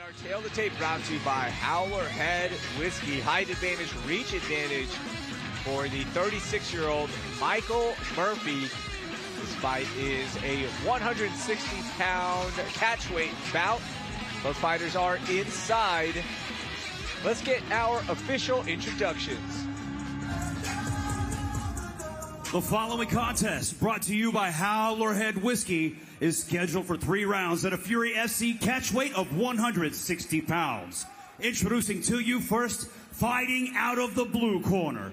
Our tail of the tape brought to you by Howler Head Whiskey. Height advantage, reach advantage for the 36-year-old Michael Murphy. This fight is a 160-pound catchweight bout. Both fighters are inside. Let's get our official introductions. The following contest, brought to you by Howler Head Whiskey, is scheduled for 3 rounds at a Fury FC catchweight of 160 pounds. Introducing to you first, fighting out of the blue corner.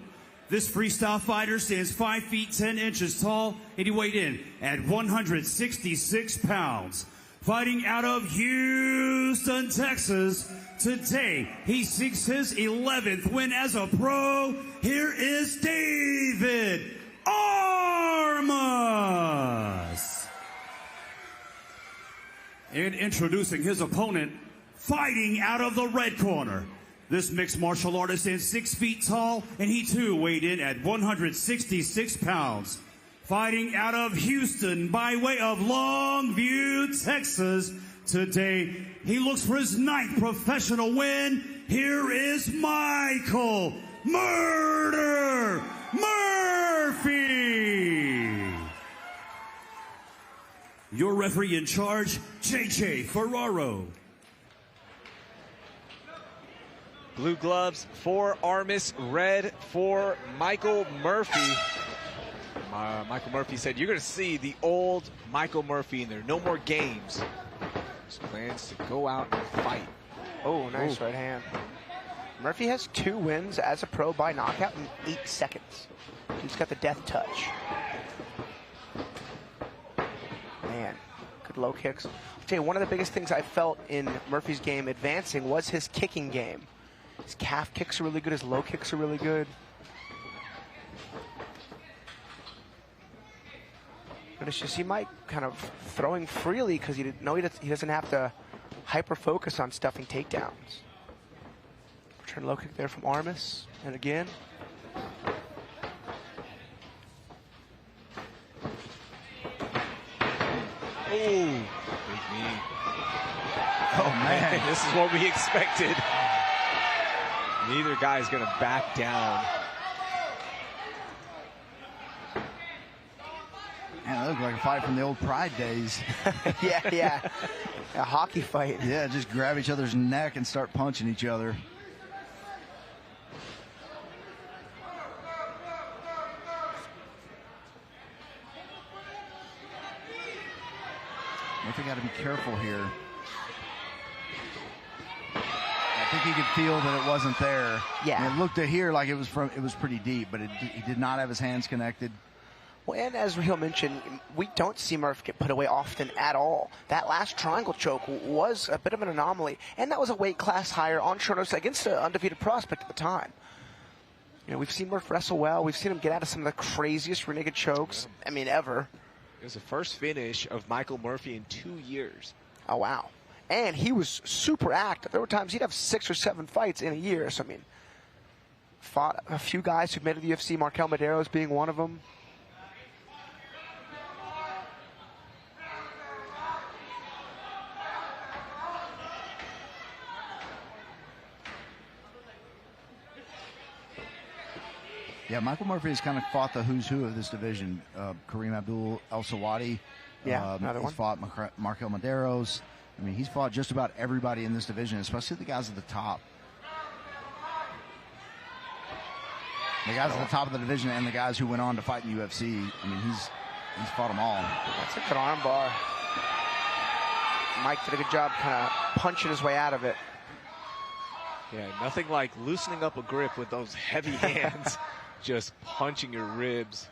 This freestyle fighter stands 5 feet 10 inches tall, and he weighed in at 166 pounds. Fighting out of Houston, Texas, today he seeks his 11th win as a pro. Here is David Armas. And introducing his opponent, fighting out of the red corner. This mixed martial artist is 6 feet tall, and he too weighed in at 166 pounds. Fighting out of Houston by way of Longview, Texas, today he looks for his 9th professional win. Here is Michael Murder Murphy. Your referee in charge, JJ Ferraro. Blue gloves for Armas, red for Michael Murphy. Michael Murphy said, you're going to see the old Michael Murphy in there. No more games. Just plans to go out and fight. Oh, nice right hand. Murphy has 2 wins as a pro by knockout in 8 seconds. He's got the death touch. Man, good low kicks. I'll tell you, one of the biggest things I felt in Murphy's game advancing was his kicking game. His calf kicks are really good. His low kicks are really good. But it's just he might kind of throwing freely because he doesn't have to hyper focus on stuffing takedowns. Return low kick there from Armas, and again. Oh, big knee. Oh man, this is what we expected. Neither guy's going to back down. Man, that looked like a fight from the old Pride days. yeah. A hockey fight. Yeah, just grab each other's neck and start punching each other. Murphy got to be careful here. I think he could feel that it wasn't there. Yeah. And it looked to here like it was pretty deep, but he did not have his hands connected. Well, and as Raheel mentioned, we don't see Murphy get put away often at all. That last triangle choke was a bit of an anomaly, and that was a weight class higher on short notice against an undefeated prospect at the time. You know, we've seen Murphy wrestle well. We've seen him get out of some of the craziest rear naked chokes, I mean, ever. It was the first finish of Michael Murphy in 2 years. Oh, wow. And he was super active. There were times he'd have 6 or 7 fights in a year. So, I mean, fought a few guys who made it to the UFC, Markel Medeiros being one of them. Yeah, Michael Murphy has kind of fought the who's who of this division. Kareem Abdul El Sawadi. Yeah, another one. He's fought Markel Medeiros. I mean, he's fought just about everybody in this division, especially the guys at the top. The guys at the top of the division and the guys who went on to fight in the UFC. I mean, he's fought them all. That's a good arm bar. Mike did a good job kind of punching his way out of it. Yeah, nothing like loosening up a grip with those heavy hands. Just punching your ribs.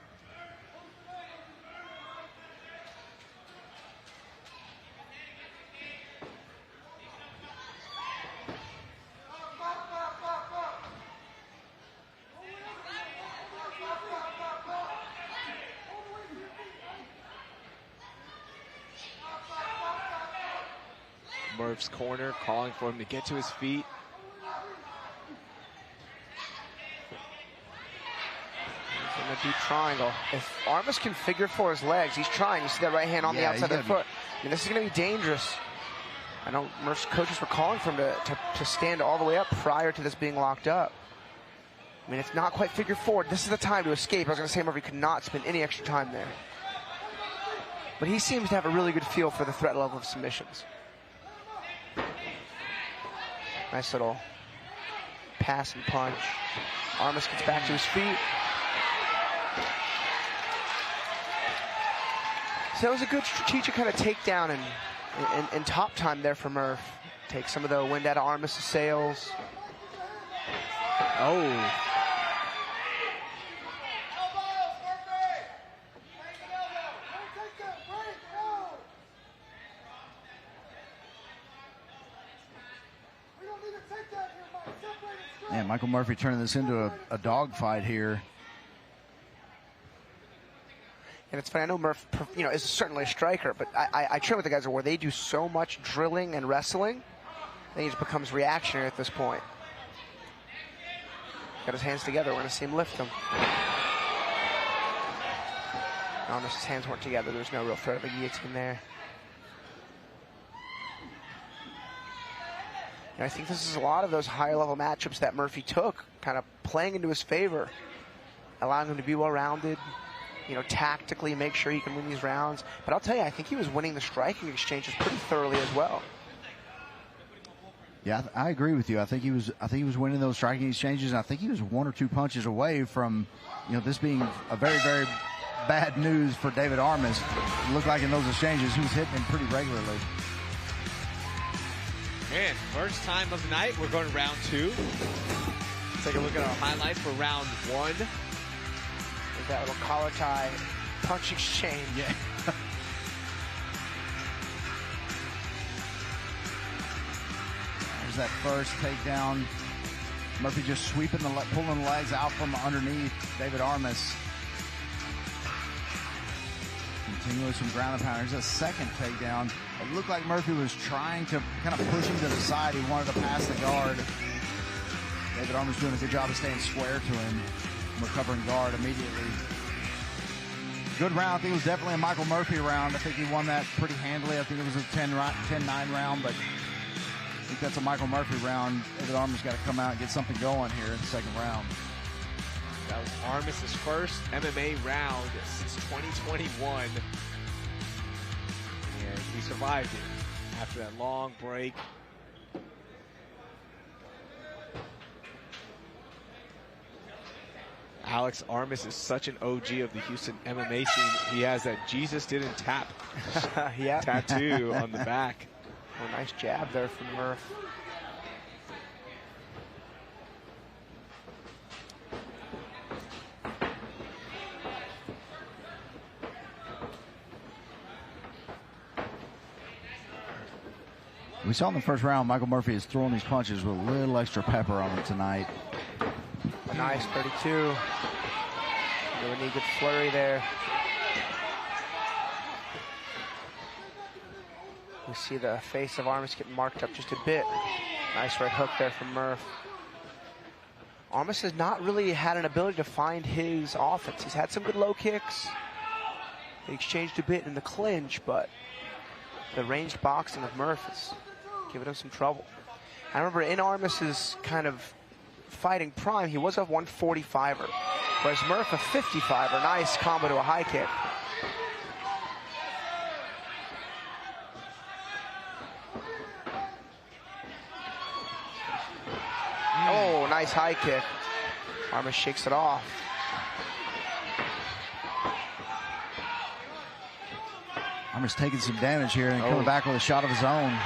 Murph's corner calling for him to get to his feet. In a deep triangle. If Armas can figure for his legs, he's trying. You see that right hand on the outside of the foot. I mean, this is going to be dangerous. I know Murph's coaches were calling for him to stand all the way up prior to this being locked up. I mean, it's not quite figure four. This is the time to escape. I was going to say Murphy could not spend any extra time there. But he seems to have a really good feel for the threat level of submissions. Nice little pass and punch. Armas gets back to his feet. So that was a good strategic kind of takedown and top time there for Murph. Take some of the wind out of Armas' sails. Oh. Man, Michael Murphy turning this into a dogfight here. And it's funny, I know Murph, is certainly a striker, but I train with the guys where they do so much drilling and wrestling, that he just becomes reactionary at this point. Got his hands together, we're going to see him lift them. Almost his hands weren't together, there's no real threat of a guillotine there. And I think this is a lot of those higher level matchups that Murphy took, kind of playing into his favor, allowing him to be well-rounded, tactically make sure he can win these rounds. But I'll tell you, I think he was winning the striking exchanges pretty thoroughly as well. Yeah, I agree with you. I think he was winning those striking exchanges, and I think he was 1 or 2 punches away from, this being a very, very bad news for David Armas. It looked like in those exchanges he was hitting him pretty regularly. Man, first time of the night. We're going to round 2. Let's take a look at our highlights for round 1. That little collar tie punch exchange. Yeah. There's that first takedown. Murphy just sweeping pulling the legs out from underneath David Armas. Continuing some ground and pound. There's a second takedown. It looked like Murphy was trying to kind of push him to the side. He wanted to pass the guard. David Armas doing a good job of staying square to him. Recovering guard immediately. Good round. I think it was definitely a Michael Murphy round. I think he won that pretty handily. I think it was a 10-9 round, but I think that's a Michael Murphy round. David Armas got to come out and get something going here in the second round. That was Armas' first MMA round since 2021. And he survived it after that long break. Alex Armas is such an OG of the Houston MMA scene. He has that Jesus didn't tap tattoo on the back. Oh, nice jab there from Murph. We saw in the first round, Michael Murphy is throwing these punches with a little extra pepper on them tonight. A nice 32. Really need good flurry there. We see the face of Armas getting marked up just a bit. Nice right hook there from Murph. Armas has not really had an ability to find his offense. He's had some good low kicks. He exchanged a bit in the clinch, but the ranged boxing of Murph is giving him some trouble. I remember in Armas's kind of fighting prime, he was a 145er, whereas Murph a 55er. Nice combo to a high kick. Oh, nice high kick. Armas shakes it off. Armas taking some damage here and coming back with a shot of his own.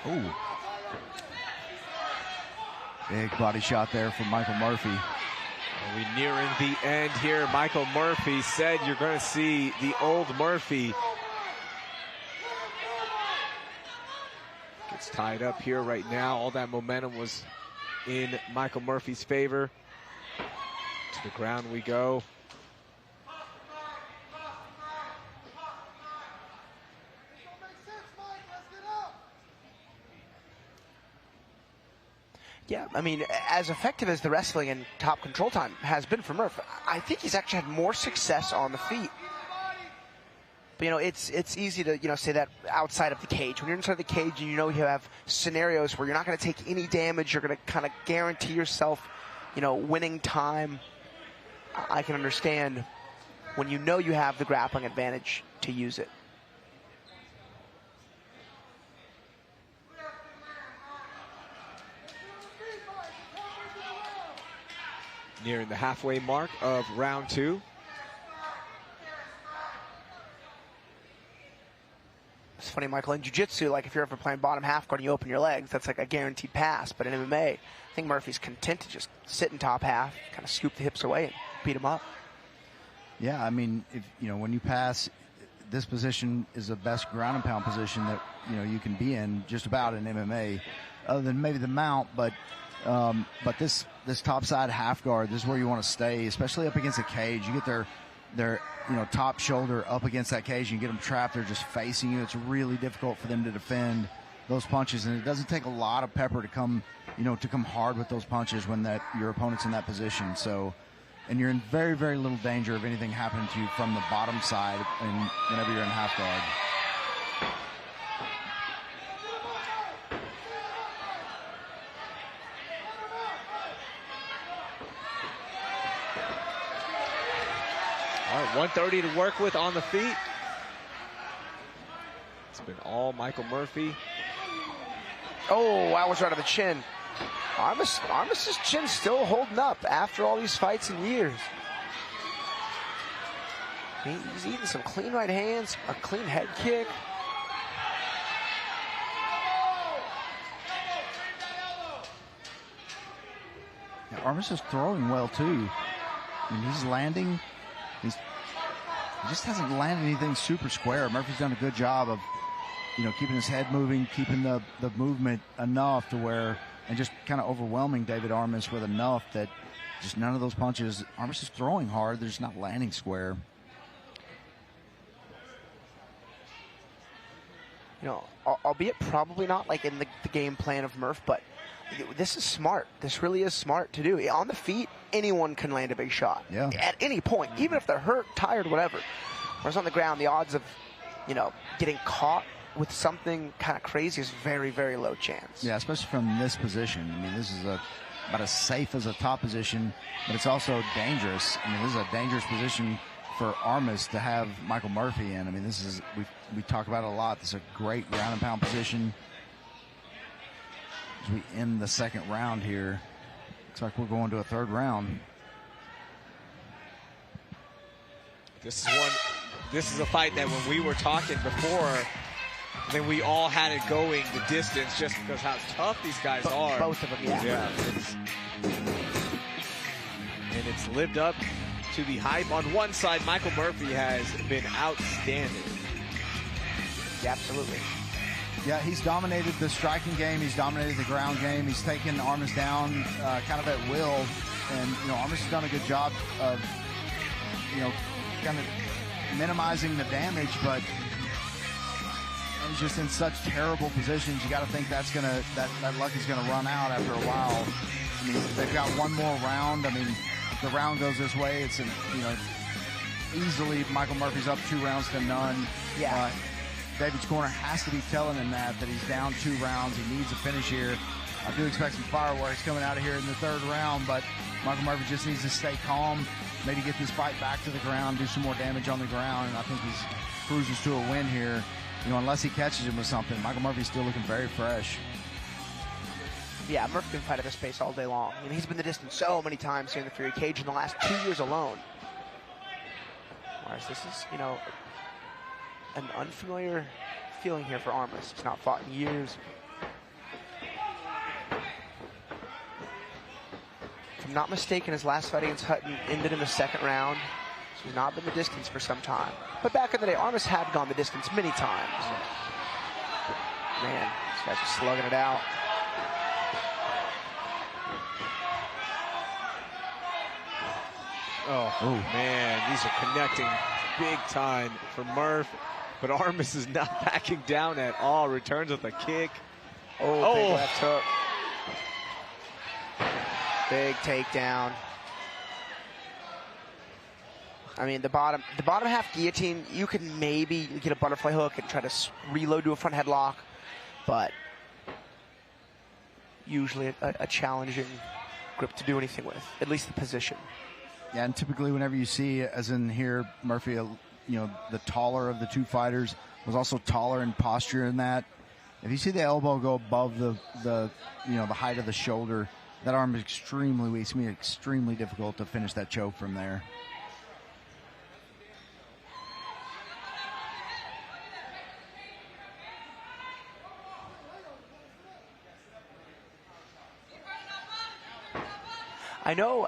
Ooh. Big body shot there from Michael Murphy. We're nearing the end here. Michael Murphy said you're going to see the old Murphy. Gets tied up here right now. All that momentum was in Michael Murphy's favor. To the ground we go. Yeah, I mean, as effective as the wrestling and top control time has been for Murph, I think he's actually had more success on the feet. But, it's easy to, say that outside of the cage. When you're inside the cage and you have scenarios where you're not going to take any damage, you're going to kind of guarantee yourself, winning time. I can understand when you have the grappling advantage to use it. Nearing the halfway mark of round 2. It's funny, Michael, in jiu-jitsu, like if you're ever playing bottom half guard and you open your legs, that's like a guaranteed pass. But in MMA, I think Murphy's content to just sit in top half, kind of scoop the hips away and beat him up. Yeah, I mean, when you pass, this position is the best ground and pound position that, you can be in just about in MMA, other than maybe the mount. But this top side half guard, this is where you want to stay, especially up against a cage. You get their top shoulder up against that cage, and you get them trapped. They're just facing you. It's really difficult for them to defend those punches, and it doesn't take a lot of pepper to come hard with those punches when your opponent's in that position. So, and you're in very, very little danger of anything happening to you from the bottom side whenever you're in half guard. All right, 130 to work with on the feet. It's been all Michael Murphy. Oh, that was right on the chin. Armas's chin still holding up after all these fights and years. He's eating some clean right hands, a clean head kick. Yeah, Armas is throwing well too. I mean, he's landing. He just hasn't landed anything super square. Murphy's done a good job of, keeping his head moving, keeping the movement enough to where, and just kind of overwhelming David Armas with enough that just none of those punches. Armas is throwing hard. They're just not landing square. Albeit probably not like in the game plan of Murph, but this is smart. This really is smart to do. On the feet, anyone can land a big shot. Yeah. At any point, even if they're hurt, tired, whatever. Whereas on the ground, the odds of, getting caught with something kind of crazy is very, very low chance. Yeah, especially from this position. I mean, this is about as safe as a top position, but it's also dangerous. I mean, this is a dangerous position for Armas to have Michael Murphy in. I mean, this is, we talk about it a lot. This is a great ground and pound position. As we end the second round here, looks like we're going to a third round. This is a fight that when we were talking before, then we all had it going the distance just because how tough these guys are. Both of them, yeah. And it's lived up to the hype. On one side, Michael Murphy has been outstanding. Yeah, absolutely. Yeah, he's dominated the striking game. He's dominated the ground game. He's taken Armas down kind of at will. And, Armas has done a good job of, kind of minimizing the damage, but he's just in such terrible positions. You got to think that luck is going to run out after a while. I mean, they've got one more round. I mean, if the round goes this way, it's easily Michael Murphy's up 2 rounds to none. Yeah. David's corner has to be telling him that he's down 2 rounds. He needs a finish here. I do expect some fireworks coming out of here in the third round, but Michael Murphy just needs to stay calm, maybe get this fight back to the ground, do some more damage on the ground, and I think he's cruises to a win here. Unless he catches him with something. Michael Murphy's still looking very fresh. Yeah, Murphy can fight at this pace all day long. I mean, he's been the distance so many times here in the Fury cage in the last 2 years alone. Whereas this is, an unfamiliar feeling here for Armas. He's not fought in years. If I'm not mistaken, his last fight against Hutton ended in the second round. So he's not been the distance for some time. But back in the day, Armas had gone the distance many times. Man, this guy's just slugging it out. Oh, man, these are connecting big time for Murph. But Armas is not backing down at all. Returns with a kick. Oh, big left hook. Big takedown. I mean, the bottom half guillotine, you can maybe get a butterfly hook and try to reload to a front headlock, but usually a challenging grip to do anything with, at least the position. Yeah, and typically whenever you see, as in here, Murphy, you know, the taller of the two fighters, was also taller in posture in that. If you see the elbow go above the height of the shoulder, that arm is extremely weak. It's going to be extremely difficult to finish that choke from there. I know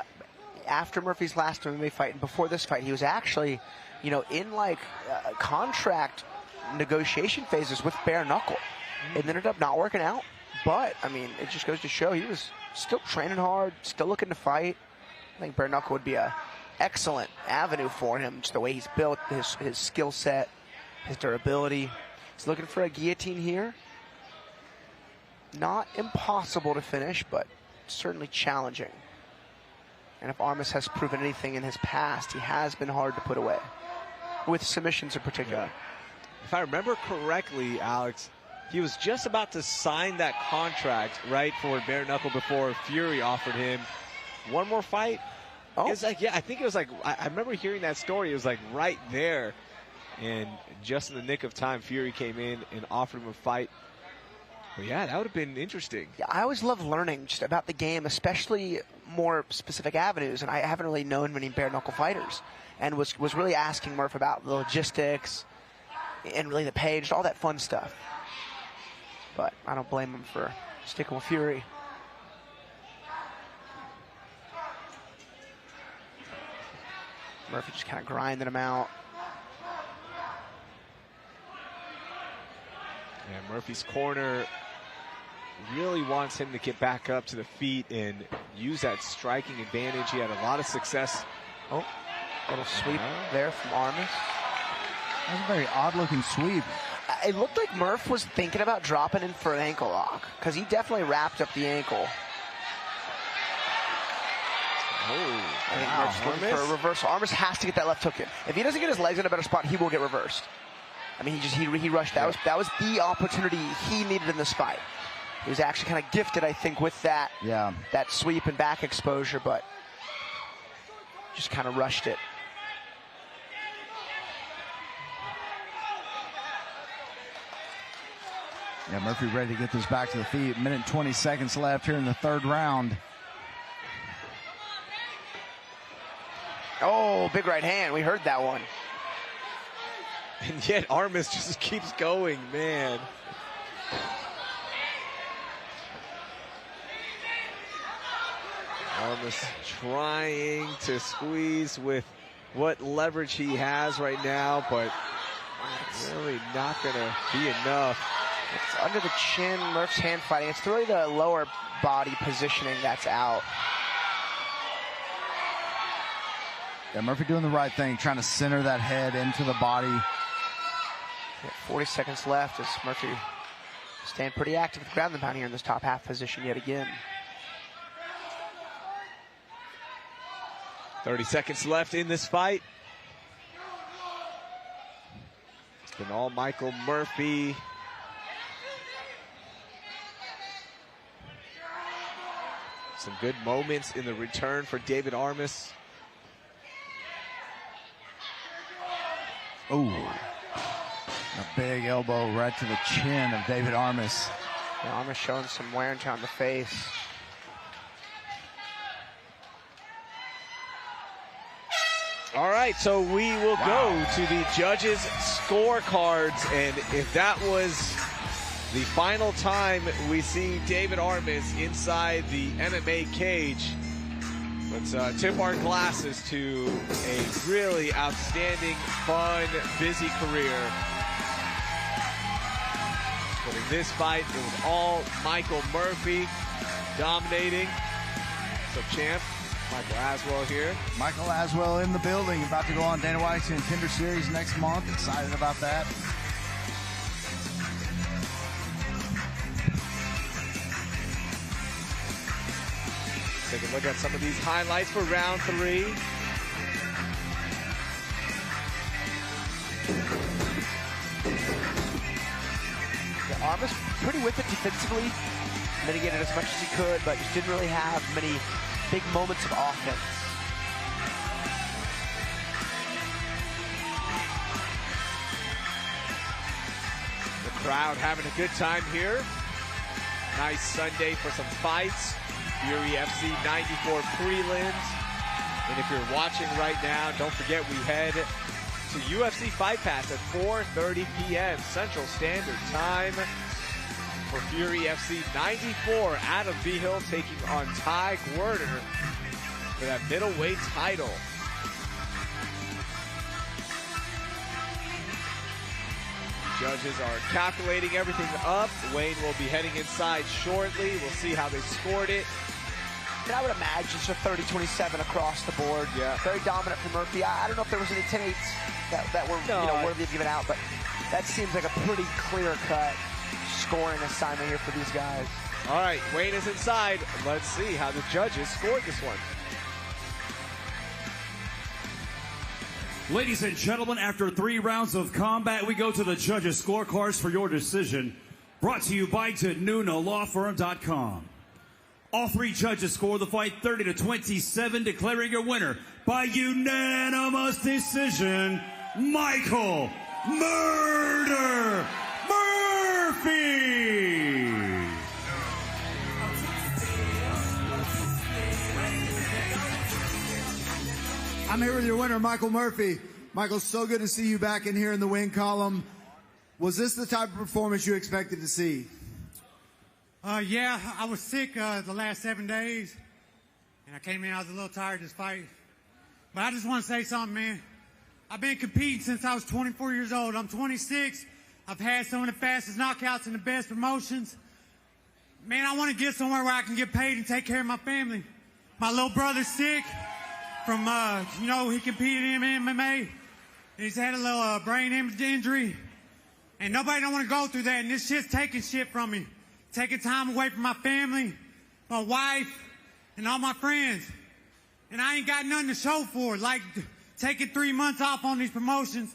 after Murphy's last MMA fight and before this fight, he was actually, you know, in like contract negotiation phases with bare knuckle. It ended up not working out, but I mean, it just goes to show he was still training hard, still looking to fight. I think bare knuckle would be a excellent avenue for him, just the way he's built, his skill set, his durability. He's looking for a guillotine here. Not impossible to finish, but certainly challenging. And if Armas has proven anything in his past, he has been hard to put away, with submissions in particular. Yeah. If I remember correctly, Alex, he was just about to sign that contract, right, for bare knuckle before Fury offered him one more fight. Oh. It's like, yeah, I think it was like, I remember hearing that story. It was like right there. And just in the nick of time, Fury came in and offered him a fight. Well, yeah, that would have been interesting. Yeah, I always love learning just about the game, especially more specific avenues, and I haven't really known many bare knuckle fighters, and was really asking Murph about the logistics and really the pay, just all that fun stuff. But I don't blame him for sticking with Fury. Murphy just kind of grinding him out. Yeah, Murphy's corner really wants him to get back up to the feet and use that striking advantage. He had a lot of success. Oh, little sweep there from Armas. That was a very odd-looking sweep. It looked like Murph was thinking about dropping in for an ankle lock, because he definitely wrapped up the ankle. Oh, I think Murph's looking for a reversal. Armas has to get that left hook in. If he doesn't get his legs in a better spot, he will get reversed. I mean, he rushed. That was the opportunity he needed in this fight. He was actually kind of gifted, I think, with that sweep and back exposure, but just kind of rushed it. Yeah, Murphy ready to get this back to the feet. Minute and 20 seconds left here in the third round. Oh, big right hand. We heard that one. And yet Armas just keeps going, man. Armas trying to squeeze with what leverage he has right now, but it's really not going to be enough. It's under the chin, Murph's hand fighting. It's really the lower body positioning that's out. Yeah, Murphy doing the right thing, trying to center that head into the body. 40 seconds left as Murphy staying pretty active with ground and pound here in this top half position yet again. 30 seconds left in this fight. It's been all Michael Murphy. Some good moments in the return for David Armas. Ooh. A big elbow right to the chin of David Armas. Yeah, Armas showing some wear and tear on the face. All right, so we will go to the judges' scorecards, and if that was the final time we see David Armas inside the MMA cage, let's tip our glasses to a really outstanding, fun, busy career. But in this fight, it was all Michael Murphy dominating. What's up, champ? Michael Aswell here. Michael Aswell in the building, about to go on Dana White's Contender Series next month. Excited about that. Take a look at some of these highlights for round 3. pretty with it defensively, mitigated as much as he could, but just didn't really have many big moments of offense. The crowd having a good time here. Nice Sunday for some fights. Fury FC 94 prelims. And if you're watching right now, don't forget we head to UFC Fight Pass at 4:30 p.m. Central Standard Time for Fury FC 94. Adam Behill taking on Ty Werner for that middleweight title. Judges are calculating everything up. Wayne will be heading inside shortly. We'll see how they scored it. And I would imagine it's a 30-27 across the board. Yeah. Very dominant for Murphy. I don't know if there was any 10-8s that were worthy of giving out, but that seems like a pretty clear-cut scoring assignment here for these guys. All right, Wayne is inside. Let's see how the judges scored this one. Ladies and gentlemen, after 3 rounds of combat, we go to the judges' scorecards for your decision. Brought to you by TenunoLawFirm.com. All 3 judges score the fight 30-27, declaring your winner by unanimous decision, Michael Murder Murphy. I'm here with your winner, Michael Murphy. Michael, so good to see you back in here in the win column. Was this the type of performance you expected to see? Yeah, I was sick the last 7 days, and I came in, I was a little tired this fight. But I just want to say something, man. I've been competing since I was 24 years old. I'm 26. I've had some of the fastest knockouts in the best promotions. Man, I want to get somewhere where I can get paid and take care of my family. My little brother's sick from, he competed in MMA. And he's had a little brain injury. And nobody don't want to go through that. And this shit's taking shit from me. Taking time away from my family, my wife, and all my friends. And I ain't got nothing to show for it. Like taking 3 months off on these promotions.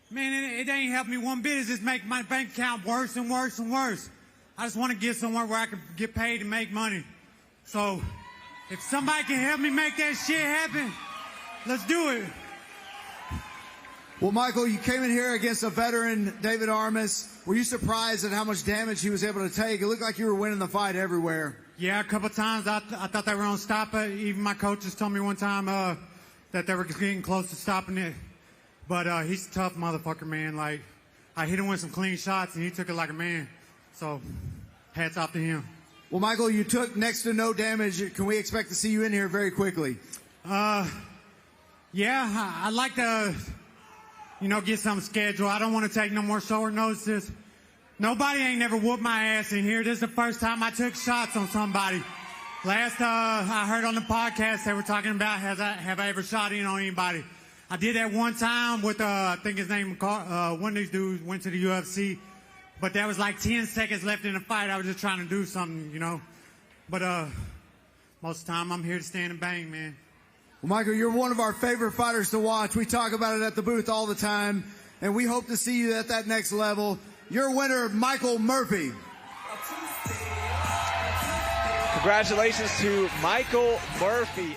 Man, it ain't helped me one bit. It's just making my bank account worse and worse and worse. I just want to get somewhere where I can get paid and make money. So, if somebody can help me make that shit happen, let's do it. Well, Michael, you came in here against a veteran, David Armas. Were you surprised at how much damage he was able to take? It looked like you were winning the fight everywhere. Yeah, a couple times I thought they were going to stop it. Even my coaches told me one time that they were getting close to stopping it. But he's a tough motherfucker, man. Like, I hit him with some clean shots, and he took it like a man. So, hats off to him. Well, Michael, you took next to no damage. Can we expect to see you in here very quickly? Yeah, I'd like to, get something scheduled. I don't want to take no more short notices. Nobody ain't never whooped my ass in here. This is the first time I took shots on somebody. Last I heard on the podcast, they were talking about have I ever shot in on anybody. I did that one time with, I think his name, one of these dudes went to the UFC. But there was like 10 seconds left in the fight. I was just trying to do something, But most of the time, I'm here to stand and bang, man. Well, Michael, you're one of our favorite fighters to watch. We talk about it at the booth all the time, and we hope to see you at that next level. Your winner, Michael Murphy. Congratulations to Michael Murphy.